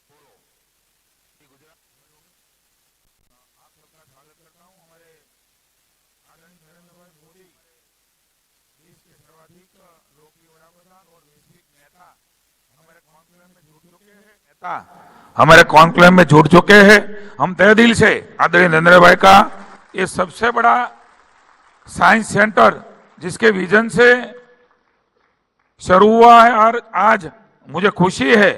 आप सबका स्वागत करता हूं। हमारे आदरणीय नरेंद्र भाई मोदी देश के सर्वाधिक लोकप्रिय वडाप्रधान और वैश्विक नेता हमारे कॉन्क्लेव में जुड़ चुके हैं। हम तहे दिल से आदरणीय नरेंद्र भाई का ये सबसे बड़ा साइंस सेंटर जिसके विजन से शुरू हुआ है और आज मुझे खुशी है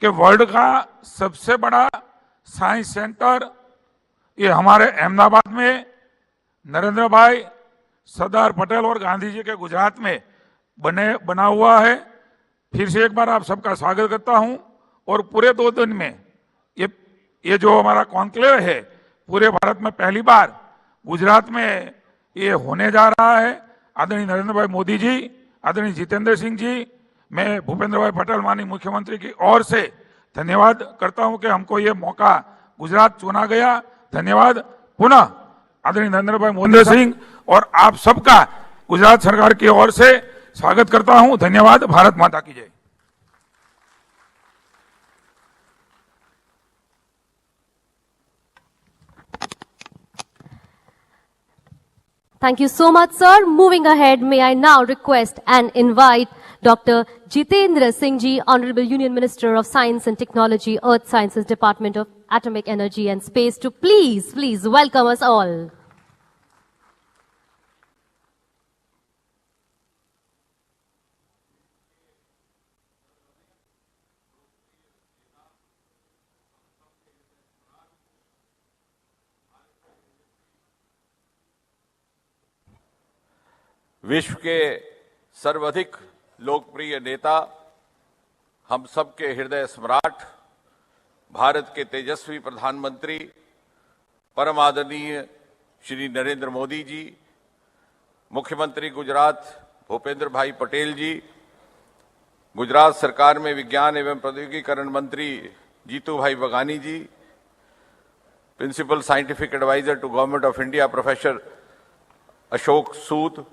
कि वर्ल्ड का सबसे बड़ा साइंस सेंटर ये हमारे अहमदाबाद में नरेंद्र भाई सरदार पटेल और गांधी जी के गुजरात में बना हुआ है। फिर से एक बार आप सबका स्वागत करता हूं और पूरे 2 दिन में ये जो हमारा कॉन्क्लेव है पूरे भारत में पहली बार गुजरात में ये होने जा रहा है। आदरणीय नरेंद्र भाई मोदी जी, आदरणीय जितेंद्र सिंह जी, मैं भूपेंद्र भाई पटेल माननीय मुख्यमंत्री की ओर से धन्यवाद करता हूं कि हमको ये मौका गुजरात चुना गया। धन्यवाद पुनः आदरणीय नरेंद्र भाई मोदी सिंह और आप सबका गुजरात सरकार की ओर से स्वागत करता हूं। धन्यवाद। भारत माता की जय। Thank you so much, sir. Moving ahead, may I now request and invite Dr. Jitendra Singh Ji, Honorable Union Minister of Science and Technology, Earth Sciences Department of Atomic Energy and Space to please welcome us all. विश्व के सर्वाधिक लोकप्रिय नेता, हम सबके हृदय सम्राट, भारत के तेजस्वी प्रधानमंत्री परम आदरणीय श्री नरेंद्र मोदी जी, मुख्यमंत्री गुजरात भूपेंद्र भाई पटेल जी, गुजरात सरकार में विज्ञान एवं प्रौद्योगिकीकरण मंत्री Jitu bhai Bagani ji, principal scientific adviser to government of India professor Ashok Sood,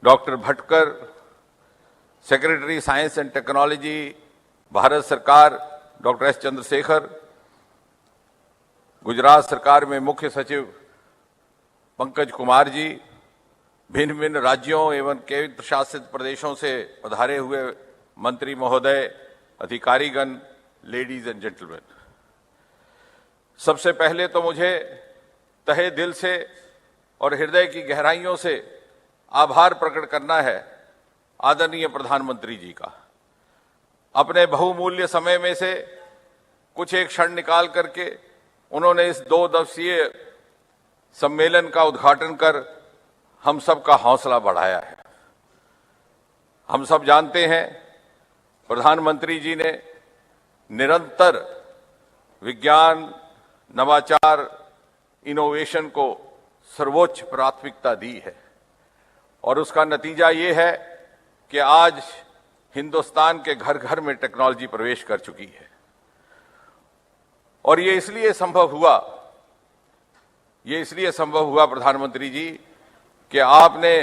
doctor Bhatkar, secretary science and technology Bharat सरकार डॉक्टर एस चंद्रशेखर, गुजरात सरकार में मुख्य सचिव पंकज कुमार जी, भिन्न भिन्न राज्यों एवं केंद्र शासित प्रदेशों से पधारे हुए मंत्री महोदय, अधिकारीगण, लेडीज एंड जेंटलमैन, सबसे पहले तो मुझे तहे दिल से और हृदय की गहराइयों से आभार प्रकट करना है आदरणीय प्रधानमंत्री जी का। अपने बहुमूल्य समय में से कुछ एक क्षण निकाल करके उन्होंने इस 2 दिवसीय सम्मेलन का उद्घाटन कर हम सबका हौसला बढ़ाया है। हम सब जानते हैं प्रधानमंत्री जी ने निरंतर विज्ञान, नवाचार, इनोवेशन को सर्वोच्च प्राथमिकता दी है और उसका नतीजा ये है कि आज हिंदुस्तान के घर घर में टेक्नोलॉजी प्रवेश कर चुकी है। और ये इसलिए संभव हुआ प्रधानमंत्री जी कि आपने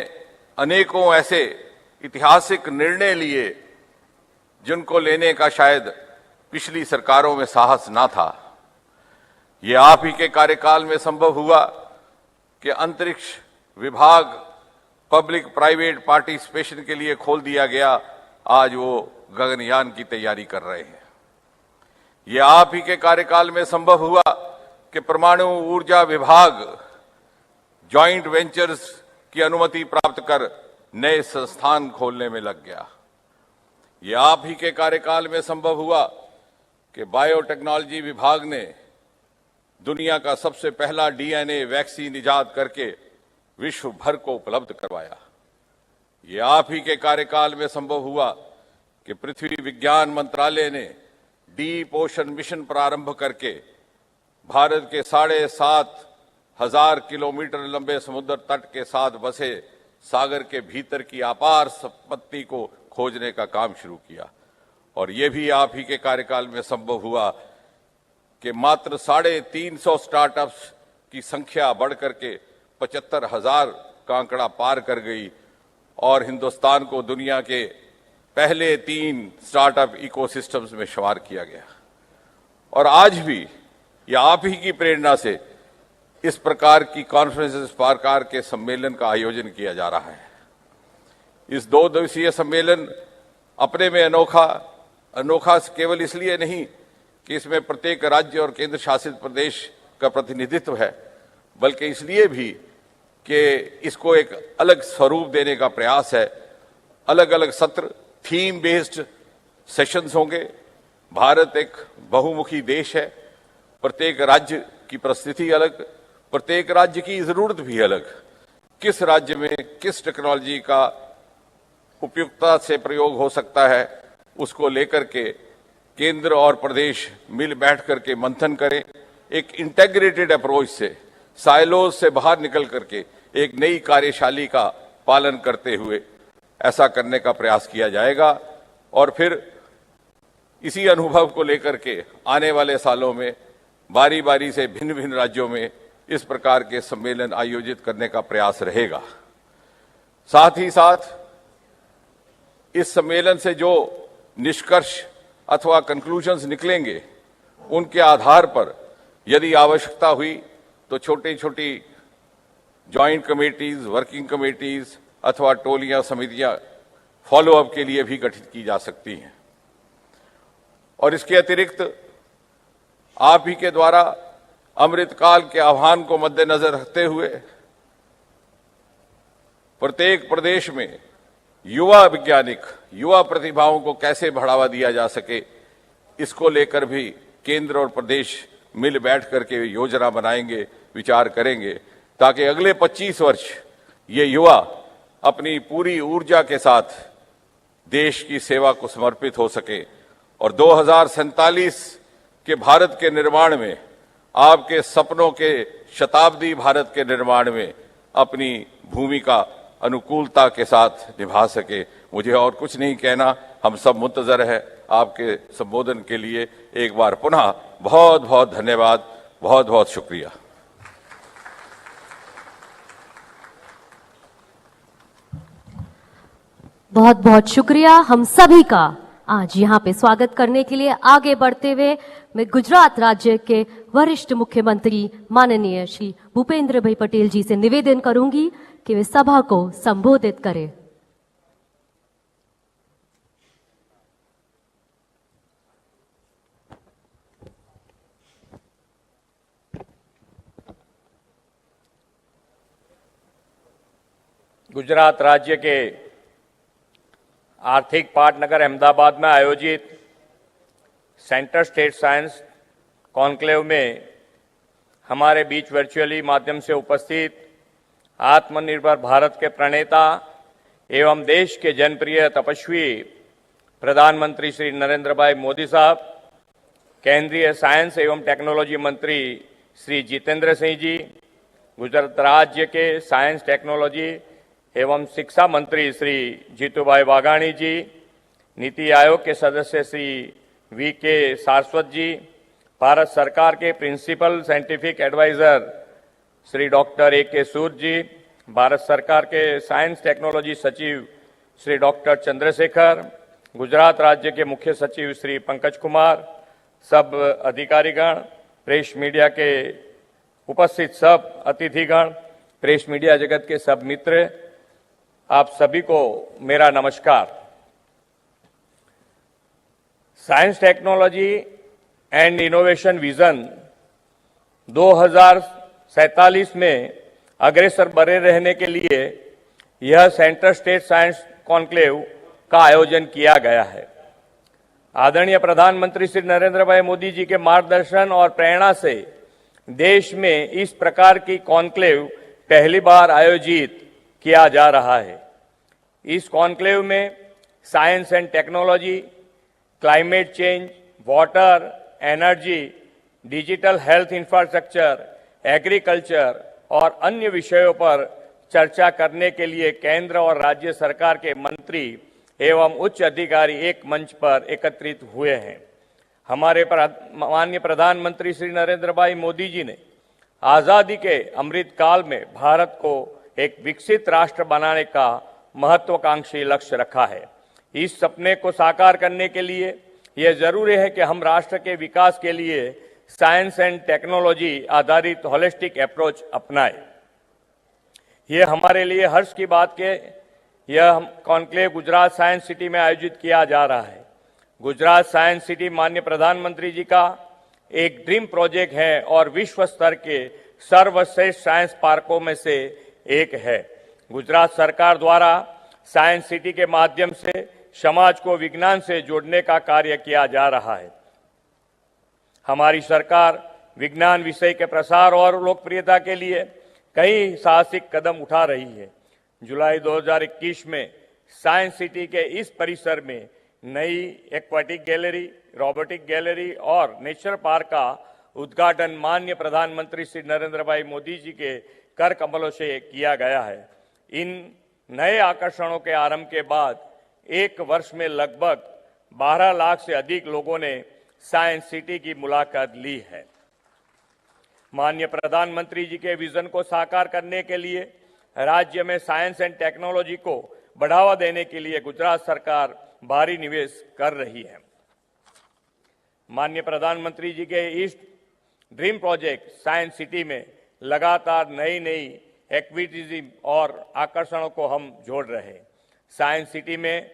अनेकों ऐसे ऐतिहासिक निर्णय लिए जिनको लेने का शायद पिछली सरकारों में साहस ना था। ये आप ही के कार्यकाल में संभव हुआ कि अंतरिक्ष विभाग पब्लिक प्राइवेट पार्टिसिपेशन के लिए खोल दिया गया। आज वो गगनयान की तैयारी कर रहे हैं। ये आप ही के कार्यकाल में संभव हुआ कि परमाणु ऊर्जा विभाग जॉइंट वेंचर्स की अनुमति प्राप्त कर नए संस्थान खोलने में लग गया। ये आप ही के कार्यकाल में संभव हुआ कि बायोटेक्नोलॉजी विभाग ने दुनिया का सबसे पहला डीएनए वैक्सीन इजाद करके विश्व भर को उपलब्ध करवाया। ये आप ही के कार्यकाल में संभव हुआ कि पृथ्वी विज्ञान मंत्रालय ने डीप ओशन मिशन प्रारंभ करके भारत के 7,500 किलोमीटर लंबे समुद्र तट के साथ बसे सागर के भीतर की अपार संपत्ति को खोजने का काम शुरू किया। और ये भी आप ही के कार्यकाल में संभव हुआ कि मात्र 350 स्टार्टअप्स की संख्या बढ़कर के 75,000 का आंकड़ा पार कर गई और हिंदुस्तान को दुनिया के पहले 3 स्टार्टअप इकोसिस्टम्स में शुमार किया गया और आज भी यह आप ही की प्रेरणा से इस प्रकार की कॉन्फ्रेंस, इस प्रकार के सम्मेलन का आयोजन किया जा रहा है। इस 2 दिवसीय सम्मेलन अपने में अनोखा केवल इसलिए नहीं कि इसमें प्रत्येक राज्य और केंद्र शासित प्रदेश का प्रतिनिधित्व है, बल्कि इसलिए भी कि इसको एक अलग स्वरूप देने का प्रयास है। अलग अलग सत्र, थीम बेस्ड सेशंस होंगे। भारत एक बहुमुखी देश है, प्रत्येक राज्य की परिस्थिति अलग, प्रत्येक राज्य की जरूरत भी अलग। किस राज्य में किस टेक्नोलॉजी का उपयुक्तता से प्रयोग हो सकता है, उसको लेकर के केंद्र और प्रदेश मिल बैठ करके मंथन करें। एक इंटेग्रेटेड अप्रोच से, साइलोज से बाहर निकल करके एक नई कार्यशैली का पालन करते हुए ऐसा करने का प्रयास किया जाएगा और फिर इसी अनुभव को लेकर के आने वाले सालों में बारी बारी से भिन्न भिन्न राज्यों में इस प्रकार के सम्मेलन आयोजित करने का प्रयास रहेगा। साथ ही साथ इस सम्मेलन से जो निष्कर्ष अथवा कंक्लूजन्स निकलेंगे, उनके आधार पर यदि आवश्यकता हुई तो छोटी छोटी जॉइंट कमेटीज, वर्किंग कमेटीज अथवा टोलियां, समितियां फॉलोअप के लिए भी गठित की जा सकती हैं। और इसके अतिरिक्त आप ही के द्वारा अमृतकाल के आह्वान को मद्देनजर रखते हुए प्रत्येक प्रदेश में युवा वैज्ञानिक, युवा प्रतिभाओं को कैसे बढ़ावा दिया जा सके, इसको लेकर भी केंद्र और प्रदेश मिल बैठ करके योजना बनाएंगे, विचार करेंगे, ताकि अगले 25 वर्ष ये युवा अपनी पूरी ऊर्जा के साथ देश की सेवा को समर्पित हो सके और 2047 के भारत के निर्माण में, आपके सपनों के शताब्दी भारत के निर्माण में अपनी भूमिका अनुकूलता के साथ निभा सके। मुझे और कुछ नहीं कहना, हम सब मुंतजर है आपके संबोधन के लिए। एक बार पुनः बहुत बहुत धन्यवाद, बहुत बहुत शुक्रिया। बहुत बहुत शुक्रिया हम सभी का आज यहाँ पे स्वागत करने के लिए। आगे बढ़ते हुए मैं गुजरात राज्य के वरिष्ठ मुख्यमंत्री माननीय श्री भूपेंद्र भाई पटेल जी से निवेदन करूंगी कि वे सभा को संबोधित करें। गुजरात राज्य के आर्थिक पाटनगर अहमदाबाद में आयोजित सेंटर स्टेट साइंस कॉन्क्लेव में हमारे बीच वर्चुअली माध्यम से उपस्थित आत्मनिर्भर भारत के प्रणेता एवं देश के जनप्रिय तपस्वी प्रधानमंत्री श्री नरेंद्र भाई मोदी साहब, केंद्रीय साइंस एवं टेक्नोलॉजी मंत्री श्री जितेंद्र सिंह जी, गुजरात राज्य के साइंस टेक्नोलॉजी एवं शिक्षा मंत्री श्री जीतूभाई वाघाणी जी, नीति आयोग के सदस्य श्री वी.के. सारस्वत जी, भारत सरकार के principal scientific adviser Shri doctor ए.के. सूद जी, भारत सरकार के साइंस टेक्नोलॉजी सचिव श्री डॉक्टर चंद्रशेखर, गुजरात राज्य के मुख्य सचिव श्री पंकज कुमार, सब अधिकारीगण, प्रेस मीडिया के उपस्थित सब अतिथिगण, प्रेस मीडिया जगत के सब मित्र, आप सभी को मेरा नमस्कार। Science technology and innovation vision 2047 में अग्रसर बने रहने के लिए यह सेंटर स्टेट साइंस कॉन्क्लेव का आयोजन किया गया है। आदरणीय प्रधानमंत्री श्री नरेंद्र भाई मोदी जी के मार्गदर्शन और प्रेरणा से देश में इस प्रकार की कॉन्क्लेव पहली बार आयोजित किया जा रहा है। इस कॉन्क्लेव में science and technology, climate change, water, energy, digital health infrastructure, agriculture और अन्य विषयों पर चर्चा करने के लिए केंद्र और राज्य सरकार के मंत्री एवं उच्च अधिकारी एक मंच पर एकत्रित हुए हैं। हमारे माननीय प्रधानमंत्री श्री नरेंद्र भाई मोदी जी ने आजादी के अमृत काल में भारत को एक विकसित राष्ट्र बनाने का महत्वाकांक्षी लक्ष्य रखा है। इस सपने को साकार करने के लिए यह जरूरी है कि हम राष्ट्र के विकास के लिए साइंस एंड टेक्नोलॉजी आधारित होलिस्टिक अप्रोच अपनाएं। यह हमारे लिए हर्ष की बात के यह कॉन्क्लेव गुजरात साइंस सिटी में आयोजित किया जा रहा है। गुजरात साइंस सिटी माननीय प्रधानमंत्री जी का एक ड्रीम प्रोजेक्ट है और विश्व स्तर के सर्वश्रेष्ठ साइंस पार्कों में से एक है। गुजरात सरकार द्वारा साइंस सिटी के माध्यम से समाज को विज्ञान से जोड़ने का कार्य किया जा रहा है। हमारी सरकार विज्ञान विषय के प्रसार और लोकप्रियता के लिए कई साहसिक कदम उठा रही है। जुलाई 2021 में साइंस सिटी के इस परिसर में नई एक्वाटिक गैलरी, रोबोटिक गैलरी और नेचर पार्क का उद्घाटन माननीय प्रधानमंत्री श्री नरेंद्र भाई मोदी जी के कर कमलों से किया गया है। इन नए आकर्षणों के आरंभ के बाद एक वर्ष में लगभग 12 लाख से अधिक लोगों ने साइंस सिटी की मुलाकात ली है। माननीय प्रधानमंत्री जी के विजन को साकार करने के लिए राज्य में साइंस एंड टेक्नोलॉजी को बढ़ावा देने के लिए गुजरात सरकार भारी निवेश कर रही है। माननीय प्रधानमंत्री जी के इस ड्रीम प्रोजेक्ट साइंस सिटी में लगातार नई नई एक्टिविटीज और आकर्षणों को हम जोड़ रहे हैं। साइंस सिटी में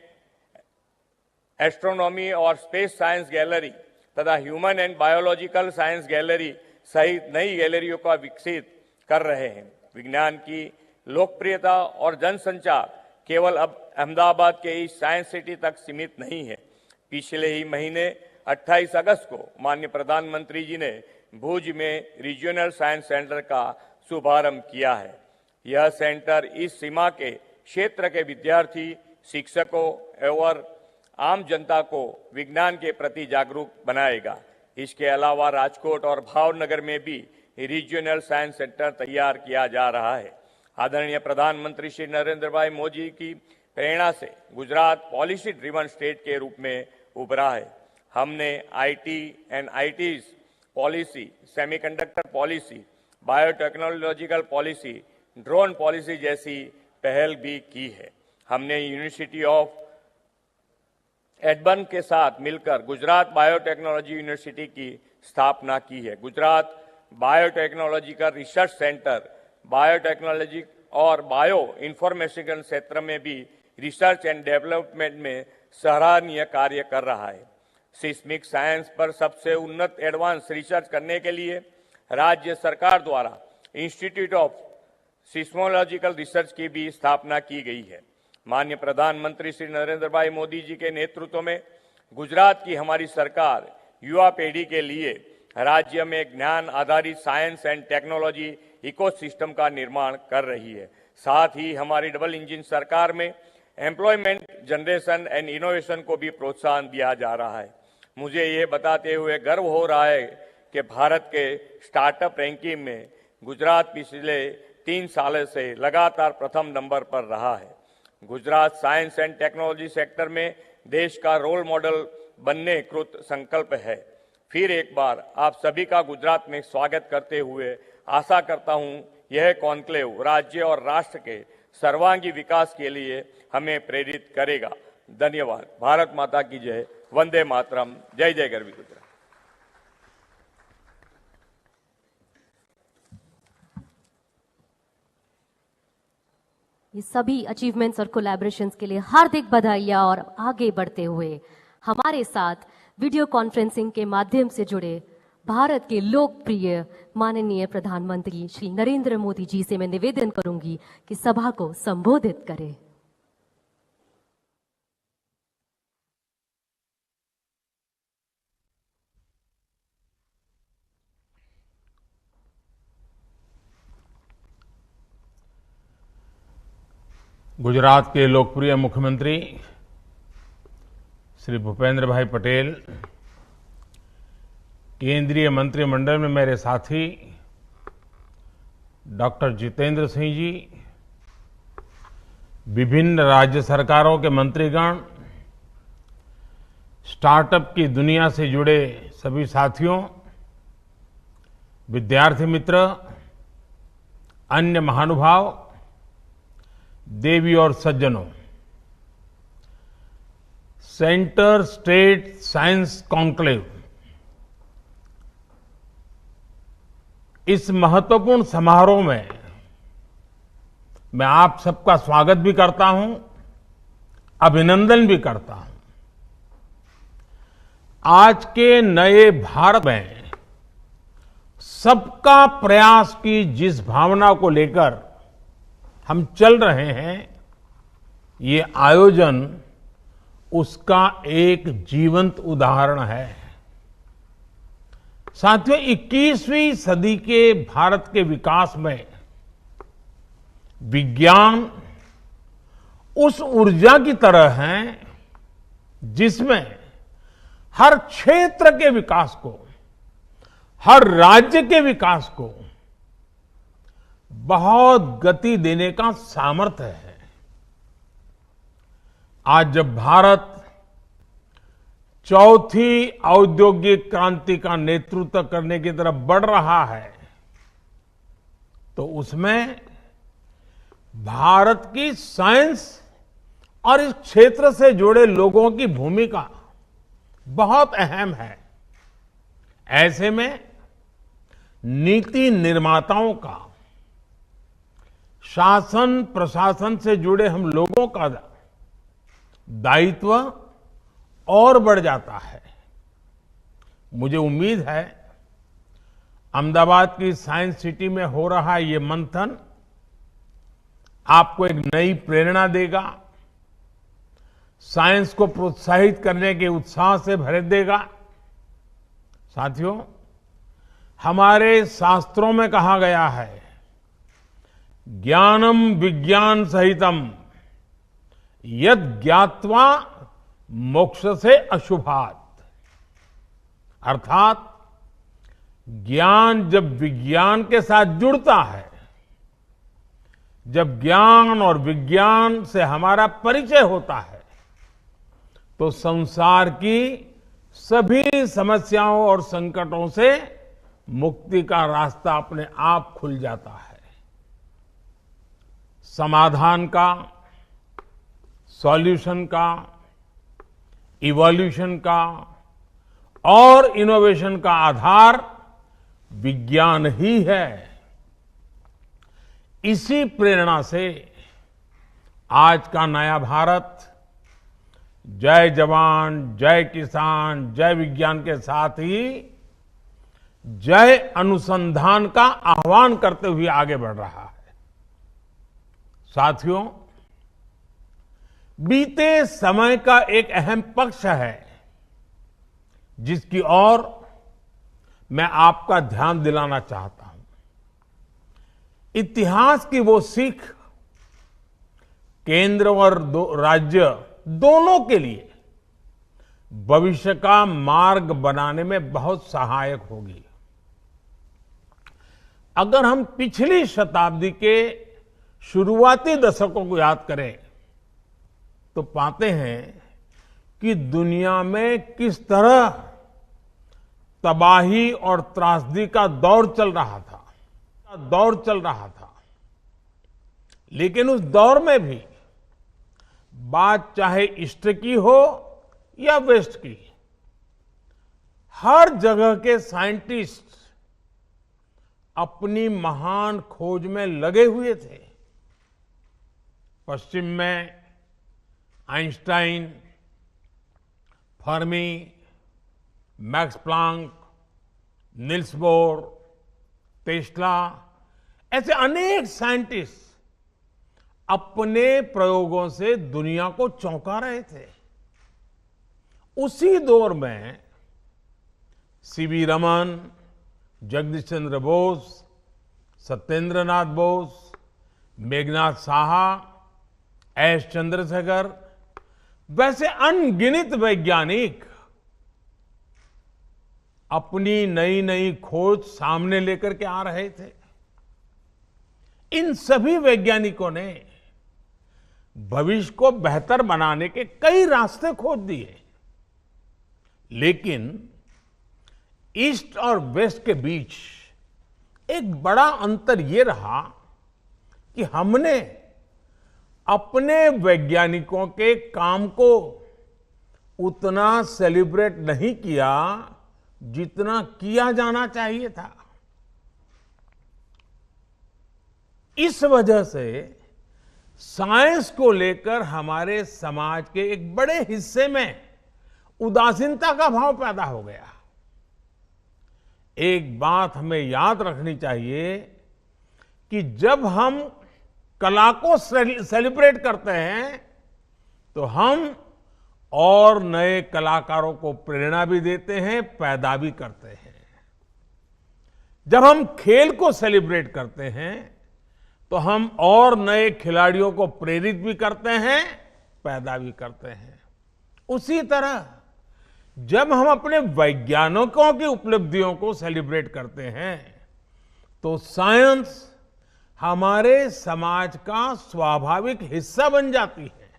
एस्ट्रोनॉमी और स्पेस साइंस गैलरी तथा human and biological science gallery सहित नई गैलरियों का विकसित कर रहे हैं। विज्ञान की लोकप्रियता और जनसंचार केवल अब अहमदाबाद के इस साइंस सिटी तक सीमित नहीं है। पिछले ही महीने 28 अगस्त को माननीय प्रधानमंत्री जी ने भुज में रीजनल साइंस सेंटर का शुभारंभ किया है। यह सेंटर इस सीमा के क्षेत्र के विद्यार्थी, शिक्षकों और आम जनता को विज्ञान के प्रति जागरूक बनाएगा। इसके अलावा राजकोट और भावनगर में भी रीजनल साइंस सेंटर तैयार किया जा रहा है। आदरणीय प्रधानमंत्री श्री नरेंद्र भाई मोदी की प्रेरणा से गुजरात पॉलिसी ड्रिवन स्टेट के रूप में उभरा है। हमने IT and ITs policy, semiconductor policy, biotechnological policy, drone policy जैसी पहल भी की है। हमने यूनिवर्सिटी ऑफ एडबर्न के साथ मिलकर गुजरात बायोटेक्नोलॉजी यूनिवर्सिटी की स्थापना की है। गुजरात बायोटेक्नोलॉजी का रिसर्च सेंटर बायोटेक्नोलॉजी और बायो इंफॉर्मेशन क्षेत्र में भी रिसर्च एंड डेवलपमेंट में सराहनीय कार्य कर रहा है। सिस्मिक साइंस पर सबसे उन्नत एडवांस रिसर्च करने के लिए राज्य सरकार द्वारा इंस्टीट्यूट ऑफ सिस्मोलॉजिकल रिसर्च की भी स्थापना की गई है। माननीय प्रधानमंत्री श्री नरेंद्र भाई मोदी जी के नेतृत्व में गुजरात की हमारी सरकार युवा पीढ़ी के लिए राज्य में ज्ञान आधारित साइंस एंड टेक्नोलॉजी इकोसिस्टम का निर्माण कर रही है। साथ ही हमारी डबल इंजन सरकार में एम्प्लॉयमेंट जनरेशन एंड इनोवेशन को भी प्रोत्साहन दिया जा रहा है। मुझे ये बताते हुए गर्व हो रहा है कि भारत के स्टार्टअप रैंकिंग में गुजरात पिछले 3 सालों से लगातार प्रथम नंबर पर रहा है। Gujarat science and technology sector में देश का रोल मॉडल बनने कृत संकल्प है। फिर एक बार आप सभी का गुजरात में स्वागत करते हुए आशा करता हूं यह कॉन्क्लेव राज्य और राष्ट्र के सर्वांगी विकास के लिए हमें प्रेरित करेगा। धन्यवाद। भारत माता की जय। वंदे मातरम। जय जय गरवी गुजरात। ये सभी अचीवमेंट्स और कोलैबोरेशंस के लिए हार्दिक बधाइयां। और आगे बढ़ते हुए हमारे साथ वीडियो कॉन्फ्रेंसिंग के माध्यम से जुड़े भारत के लोकप्रिय माननीय प्रधानमंत्री श्री नरेंद्र मोदी जी से मैं निवेदन करूंगी कि सभा को संबोधित करें। गुजरात के लोकप्रिय मुख्यमंत्री श्री भूपेंद्र भाई पटेल, केंद्रीय मंत्रिमंडल में मेरे साथी डॉक्टर जितेंद्र सिंह जी, विभिन्न राज्य सरकारों के मंत्रीगण, स्टार्टअप की दुनिया से जुड़े सभी साथियों, विद्यार्थी मित्र, अन्य महानुभाव, देवी और सज्जनों, सेंटर स्टेट साइंस कॉन्क्लेव इस महत्वपूर्ण समारोह में मैं आप सबका स्वागत भी करता हूं, अभिनंदन भी करता हूं। आज के नए भारत में सबका प्रयास की जिस भावना को लेकर हम चल रहे हैं, ये आयोजन उसका एक जीवंत उदाहरण है। साथियों, 21वीं सदी के भारत के विकास में विज्ञान उस ऊर्जा की तरह है जिसमें हर क्षेत्र के विकास को, हर राज्य के विकास को बहुत गति देने का सामर्थ्य है। आज जब भारत चौथी औद्योगिक क्रांति का नेतृत्व करने की तरफ बढ़ रहा है, तो उसमें भारत की साइंस और इस क्षेत्र से जुड़े लोगों की भूमिका बहुत अहम है। ऐसे में नीति निर्माताओं का, शासन प्रशासन से जुड़े हम लोगों का दायित्व और बढ़ जाता है। मुझे उम्मीद है अहमदाबाद की साइंस सिटी में हो रहा ये मंथन आपको एक नई प्रेरणा देगा, साइंस को प्रोत्साहित करने के उत्साह से भर देगा। साथियों, हमारे शास्त्रों में कहा गया है, ज्ञानम विज्ञान सहितम यद ज्ञात्वा मोक्ष से अशुभात। अर्थात ज्ञान जब विज्ञान के साथ जुड़ता है, जब ज्ञान और विज्ञान से हमारा परिचय होता है, तो संसार की सभी समस्याओं और संकटों से मुक्ति का रास्ता अपने आप खुल जाता है। समाधान का, सॉल्यूशन का, इवोल्यूशन का और इनोवेशन का आधार विज्ञान ही है। इसी प्रेरणा से आज का नया भारत जय जवान, जय किसान, जय विज्ञान के साथ ही जय अनुसंधान का आह्वान करते हुए आगे बढ़ रहा है। साथियों, बीते समय का एक अहम पक्ष है जिसकी ओर मैं आपका ध्यान दिलाना चाहता हूं। इतिहास की वो सीख केंद्र और राज्य दोनों के लिए भविष्य का मार्ग बनाने में बहुत सहायक होगी। अगर हम पिछली शताब्दी के शुरुआती दशकों को याद करें, तो पाते हैं कि दुनिया में किस तरह तबाही और त्रासदी का दौर चल रहा था। लेकिन उस दौर में भी बात चाहे ईस्ट की हो या वेस्ट की, हर जगह के साइंटिस्ट अपनी महान खोज में लगे हुए थे। पश्चिम में Einstein, Fermi, max Planck, Nils bore, Tesla, ऐसे अनेक साइंटिस्ट अपने प्रयोगों से दुनिया को चौंका रहे थे। उसी दौर में सीवी रमन, जगदीश चंद्र बोस, सत्येंद्र नाथ बोस, मेघनाथ साहा, एस चंद्रशेखर, वैसे अनगिनत वैज्ञानिक अपनी नई नई खोज सामने लेकर के आ रहे थे। इन सभी वैज्ञानिकों ने भविष्य को बेहतर बनाने के कई रास्ते खोज दिए, लेकिन ईस्ट और वेस्ट के बीच एक बड़ा अंतर ये रहा कि हमने अपने वैज्ञानिकों के काम को उतना सेलिब्रेट नहीं किया जितना किया जाना चाहिए था। इस वजह से साइंस को लेकर हमारे समाज के एक बड़े हिस्से में उदासीनता का भाव पैदा हो गया। एक बात हमें याद रखनी चाहिए कि जब हम कला को सेलिब्रेट करते हैं तो हम और नए कलाकारों को प्रेरणा भी देते हैं, पैदा भी करते हैं। जब हम खेल को सेलिब्रेट करते हैं तो हम और नए खिलाड़ियों को प्रेरित भी करते हैं, पैदा भी करते हैं। उसी तरह जब हम अपने वैज्ञानिकों की उपलब्धियों को सेलिब्रेट करते हैं तो साइंस हमारे समाज का स्वाभाविक हिस्सा बन जाती है,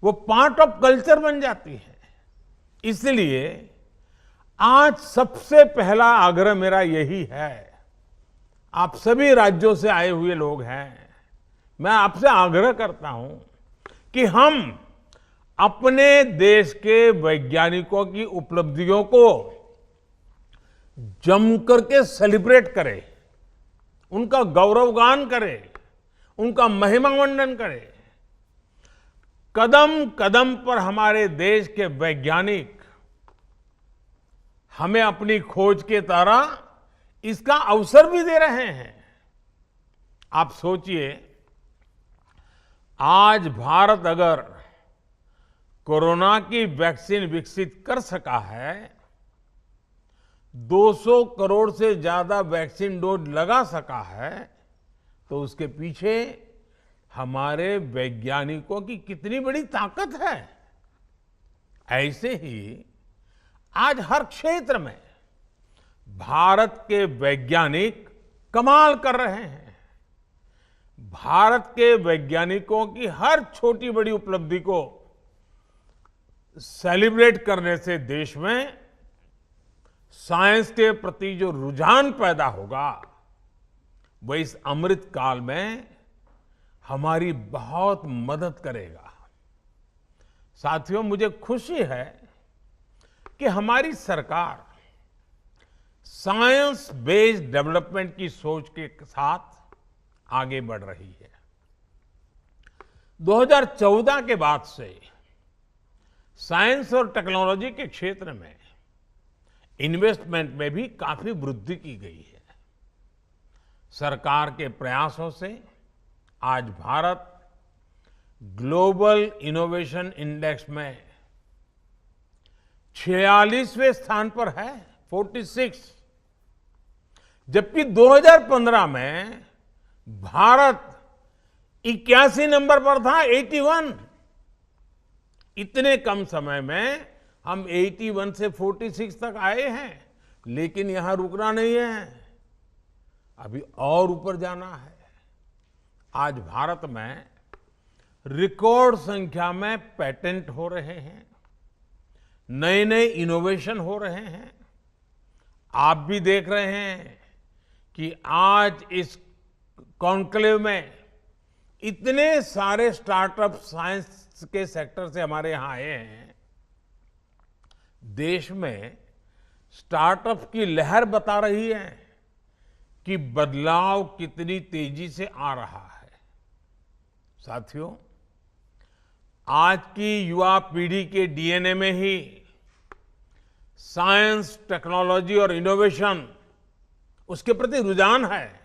वो पार्ट ऑफ कल्चर बन जाती है। इसलिए आज सबसे पहला आग्रह मेरा यही है, आप सभी राज्यों से आए हुए लोग हैं, मैं आपसे आग्रह करता हूं कि हम अपने देश के वैज्ञानिकों की उपलब्धियों को जम करके सेलिब्रेट करें, उनका गौरवगान करें, उनका महिमा मंडन करें। कदम कदम पर हमारे देश के वैज्ञानिक हमें अपनी खोज के द्वारा इसका अवसर भी दे रहे हैं। आप सोचिए, आज भारत अगर कोरोना की वैक्सीन विकसित कर सका है, 200 करोड़ से ज्यादा वैक्सीन डोज लगा सका है, तो उसके पीछे हमारे वैज्ञानिकों की कितनी बड़ी ताकत है। ऐसे ही आज हर क्षेत्र में भारत के वैज्ञानिक कमाल कर रहे हैं। भारत के वैज्ञानिकों की हर छोटी बड़ी उपलब्धि को सेलिब्रेट करने से देश में साइंस के प्रति जो रुझान पैदा होगा वह इस अमृत काल में हमारी बहुत मदद करेगा। साथियों, मुझे खुशी है कि हमारी सरकार साइंस बेस्ड डेवलपमेंट की सोच के साथ आगे बढ़ रही है। 2014 के बाद से साइंस और टेक्नोलॉजी के क्षेत्र में इन्वेस्टमेंट में भी काफी वृद्धि की गई है। सरकार के प्रयासों से आज भारत ग्लोबल इनोवेशन इंडेक्स में 46वें स्थान पर है, 46। जबकि 2015 में भारत 81 नंबर पर था, 81। इतने कम समय में हम 81 से 46 तक आए हैं, लेकिन यहां रुकना नहीं है, अभी और ऊपर जाना है। आज भारत में रिकॉर्ड संख्या में पेटेंट हो रहे हैं, नए नए इनोवेशन हो रहे हैं। आप भी देख रहे हैं कि आज इस कॉन्क्लेव में इतने सारे स्टार्टअप साइंस के सेक्टर से हमारे यहां आए हैं। देश में स्टार्टअप की लहर बता रही है कि बदलाव कितनी तेजी से आ रहा है। साथियों, आज की युवा पीढ़ी के डीएनए में ही साइंस, टेक्नोलॉजी और इनोवेशन, उसके प्रति रुझान है।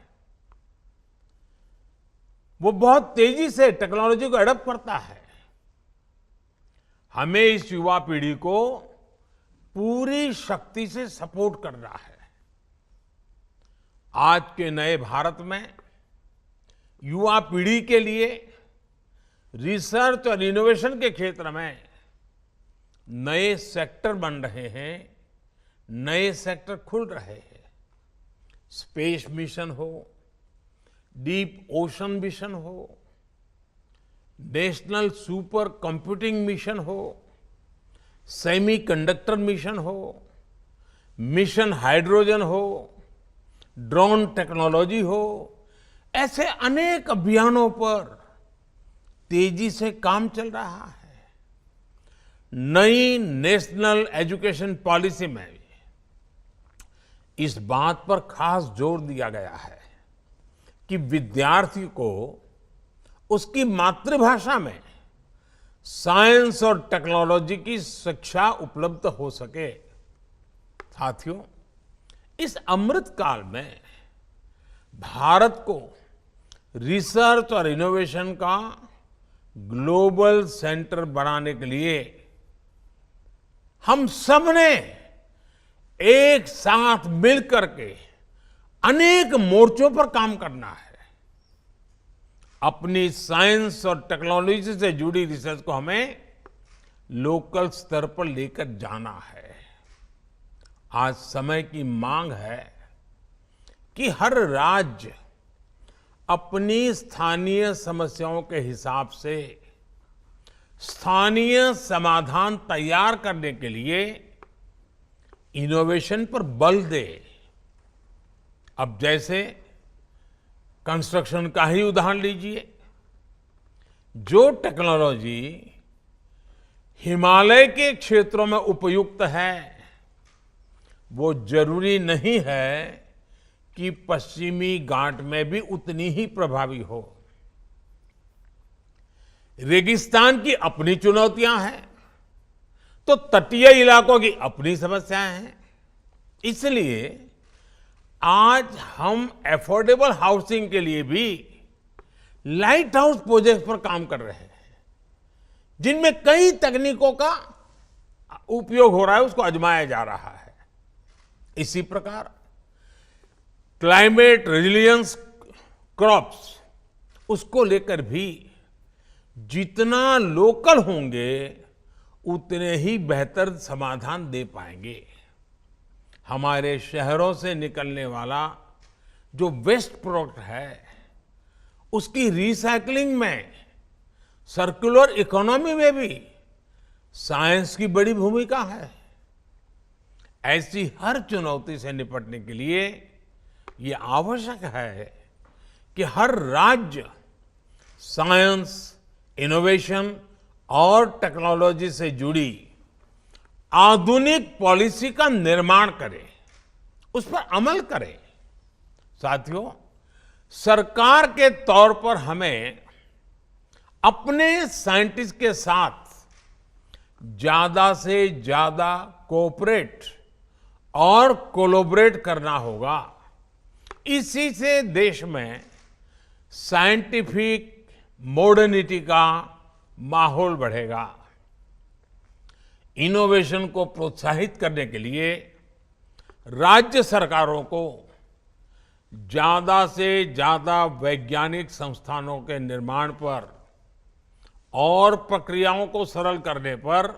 वो बहुत तेजी से टेक्नोलॉजी को एडॉप्ट करता है। हमें इस युवा पीढ़ी को पूरी शक्ति से सपोर्ट करना है। आज के नए भारत में युवा पीढ़ी के लिए रिसर्च और इनोवेशन के क्षेत्र में नए सेक्टर बन रहे हैं, नए सेक्टर खुल रहे हैं। स्पेस मिशन हो, डीप ओशन मिशन हो, नेशनल सुपर कंप्यूटिंग मिशन हो, सेमीकंडक्टर मिशन हो, मिशन हाइड्रोजन हो, ड्रोन टेक्नोलॉजी हो, ऐसे अनेक अभियानों पर तेजी से काम चल रहा है। नई नेशनल एजुकेशन पॉलिसी में इस बात पर खास जोर दिया गया है कि विद्यार्थी को उसकी मातृभाषा में साइंस और टेक्नोलॉजी की शिक्षा उपलब्ध हो सके। साथियों, इस अमृत काल में भारत को रिसर्च और इनोवेशन का ग्लोबल सेंटर बनाने के लिए हम सब ने एक साथ मिलकर के अनेक मोर्चों पर काम करना है। अपनी साइंस और टेक्नोलॉजी से जुड़ी रिसर्च को हमें लोकल स्तर पर लेकर जाना है। आज समय की मांग है कि हर राज्य अपनी स्थानीय समस्याओं के हिसाब से स्थानीय समाधान तैयार करने के लिए इनोवेशन पर बल दे। अब जैसे कंस्ट्रक्शन का ही उदाहरण लीजिए। जो टेक्नोलॉजी हिमालय के क्षेत्रों में उपयुक्त है, वो जरूरी नहीं है कि पश्चिमी घाट में भी उतनी ही प्रभावी हो। रेगिस्तान की अपनी चुनौतियां हैं, तो तटीय इलाकों की अपनी समस्याएं हैं। इसलिए आज हम अफोर्डेबल हाउसिंग के लिए भी लाइट हाउस प्रोजेक्ट पर काम कर रहे हैं, जिनमें कई तकनीकों का उपयोग हो रहा है, उसको आजमाया जा रहा है। इसी प्रकार क्लाइमेट रेजिलियंस क्रॉप्स, उसको लेकर भी जितना लोकल होंगे उतने ही बेहतर समाधान दे पाएंगे। हमारे शहरों से निकलने वाला जो वेस्ट प्रोडक्ट है, उसकी रिसाइकलिंग में, सर्कुलर इकोनॉमी में भी साइंस की बड़ी भूमिका है। ऐसी हर चुनौती से निपटने के लिए ये आवश्यक है कि हर राज्य साइंस, इनोवेशन और टेक्नोलॉजी से जुड़ी आधुनिक पॉलिसी का निर्माण करे, उस पर अमल करे। साथियों, सरकार के तौर पर हमें अपने साइंटिस्ट के साथ ज्यादा से ज्यादा कोऑपरेट और कोलैबोरेट करना होगा। इसी से देश में साइंटिफिक मॉडर्निटी का माहौल बढ़ेगा। इनोवेशन को प्रोत्साहित करने के लिए राज्य सरकारों को ज्यादा से ज्यादा वैज्ञानिक संस्थानों के निर्माण पर और प्रक्रियाओं को सरल करने पर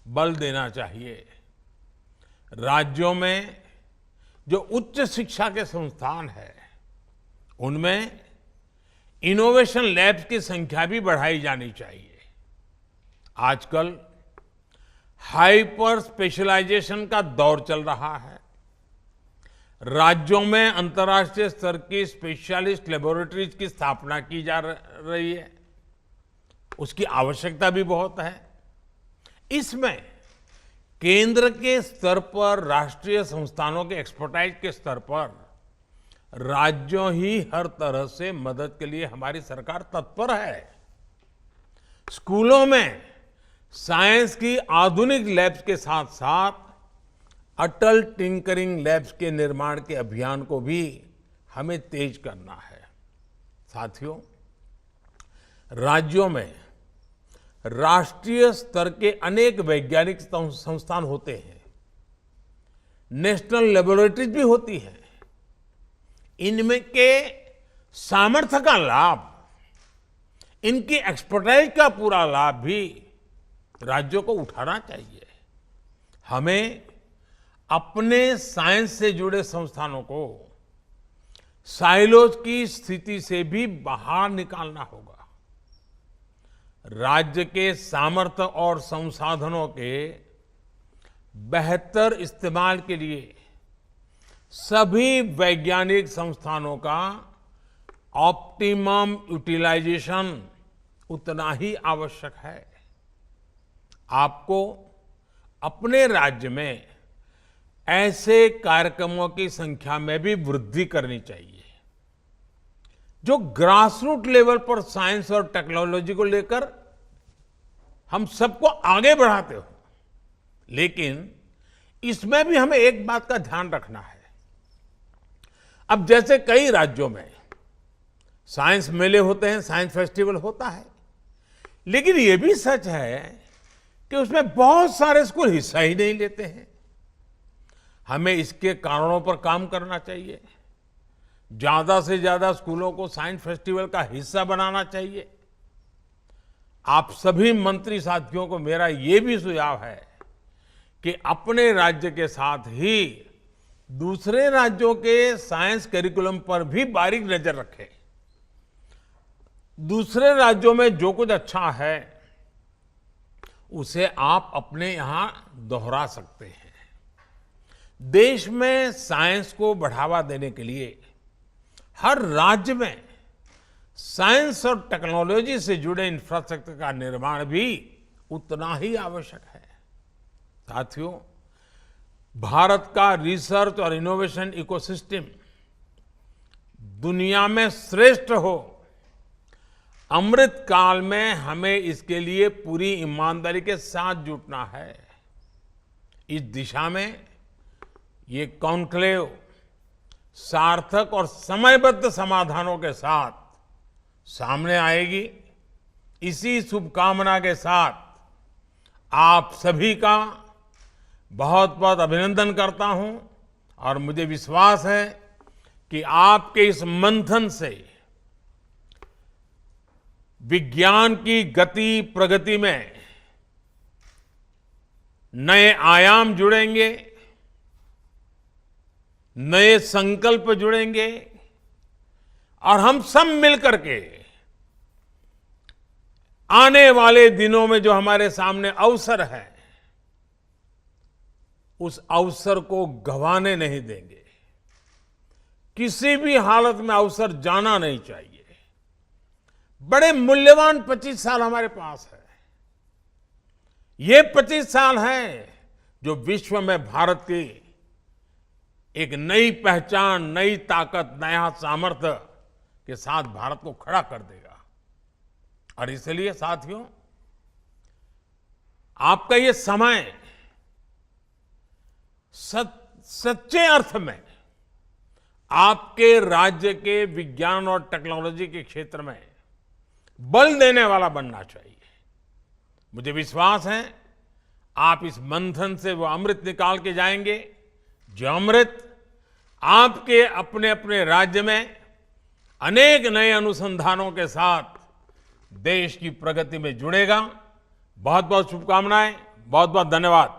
बल देना चाहिए। राज्यों में जो उच्च शिक्षा के संस्थान है, उनमें इनोवेशन लैब्स की संख्या भी बढ़ाई जानी चाहिए। आजकल हाइपर स्पेशलाइजेशन का दौर चल रहा है। राज्यों में अंतर्राष्ट्रीय स्तर की स्पेशलिस्ट लेबोरेटरीज की स्थापना की जा रही है। उसकी आवश्यकता भी बहुत है। इसमें केंद्र के स्तर पर, राष्ट्रीय संस्थानों के एक्सपर्टाइज के स्तर पर राज्यों ही हर तरह से मदद के लिए हमारी सरकार तत्पर है। स्कूलों में साइंस की आधुनिक लैब्स के साथ साथ अटल टिंकरिंग लैब्स के निर्माण के अभियान को भी हमें तेज करना है। साथियों, राज्यों में राष्ट्रीय स्तर के अनेक वैज्ञानिक संस्थान होते हैं, नेशनल लेबोरेटरीज भी होती हैं। इनमें के सामर्थ्य का लाभ, इनकी एक्सपर्टाइज का पूरा लाभ भी राज्यों को उठाना चाहिए। हमें अपने साइंस से जुड़े संस्थानों को साइलोज की स्थिति से भी बाहर निकालना होगा। राज्य के सामर्थ्य और संसाधनों के बेहतर इस्तेमाल के लिए सभी वैज्ञानिक संस्थानों का ऑप्टिमम यूटिलाइजेशन उतना ही आवश्यक है। आपको अपने राज्य में ऐसे कार्यक्रमों की संख्या में भी वृद्धि करनी चाहिए जो ग्रासरूट लेवल पर साइंस और टेक्नोलॉजी को लेकर हम सबको आगे बढ़ाते हो। लेकिन इसमें भी हमें एक बात का ध्यान रखना है। अब जैसे कई राज्यों में साइंस मेले होते हैं, साइंस फेस्टिवल होता है, लेकिन यह भी सच है कि उसमें बहुत सारे स्कूल हिस्सा ही नहीं लेते हैं। हमें इसके कारणों पर काम करना चाहिए। ज्यादा से ज्यादा स्कूलों को साइंस फेस्टिवल का हिस्सा बनाना चाहिए। आप सभी मंत्री साथियों को मेरा यह भी सुझाव है कि अपने राज्य के साथ ही दूसरे राज्यों के साइंस करिकुलम पर भी बारीक नजर रखें। दूसरे राज्यों में जो कुछ अच्छा है उसे आप अपने यहां दोहरा सकते हैं। देश में साइंस को बढ़ावा देने के लिए हर राज्य में साइंस और टेक्नोलॉजी से जुड़े इंफ्रास्ट्रक्चर का निर्माण भी उतना ही आवश्यक है। साथियों, भारत का रिसर्च और इनोवेशन इकोसिस्टम दुनिया में श्रेष्ठ हो, अमृत काल में हमें इसके लिए पूरी ईमानदारी के साथ जुटना है। इस दिशा में ये कॉन्क्लेव सार्थक और समयबद्ध समाधानों के साथ सामने आएगी। इसी शुभकामना के साथ आप सभी का बहुत बहुत अभिनंदन करता हूं और मुझे विश्वास है कि आपके इस मंथन से विज्ञान की गति प्रगति में नए आयाम जुड़ेंगे, नए संकल्प जुड़ेंगे और हम सब मिलकर के आने वाले दिनों में जो हमारे सामने अवसर है उस अवसर को गंवाने नहीं देंगे। किसी भी हालत में अवसर जाना नहीं चाहिए। बड़े मूल्यवान 25 साल हमारे पास है। ये 25 साल हैं जो विश्व में भारत की एक नई पहचान, नई ताकत, नया सामर्थ्य के साथ भारत को खड़ा कर देगा। और इसलिए साथियों, आपका ये समय सच्चे अर्थ में आपके राज्य के विज्ञान और टेक्नोलॉजी के क्षेत्र में बल देने वाला बनना चाहिए। मुझे विश्वास है आप इस मंथन से वो अमृत निकाल के जाएंगे जो अमृत आपके अपने अपने राज्य में अनेक नए अनुसंधानों के साथ देश की प्रगति में जुड़ेगा। बहुत बहुत शुभकामनाएं, बहुत बहुत धन्यवाद।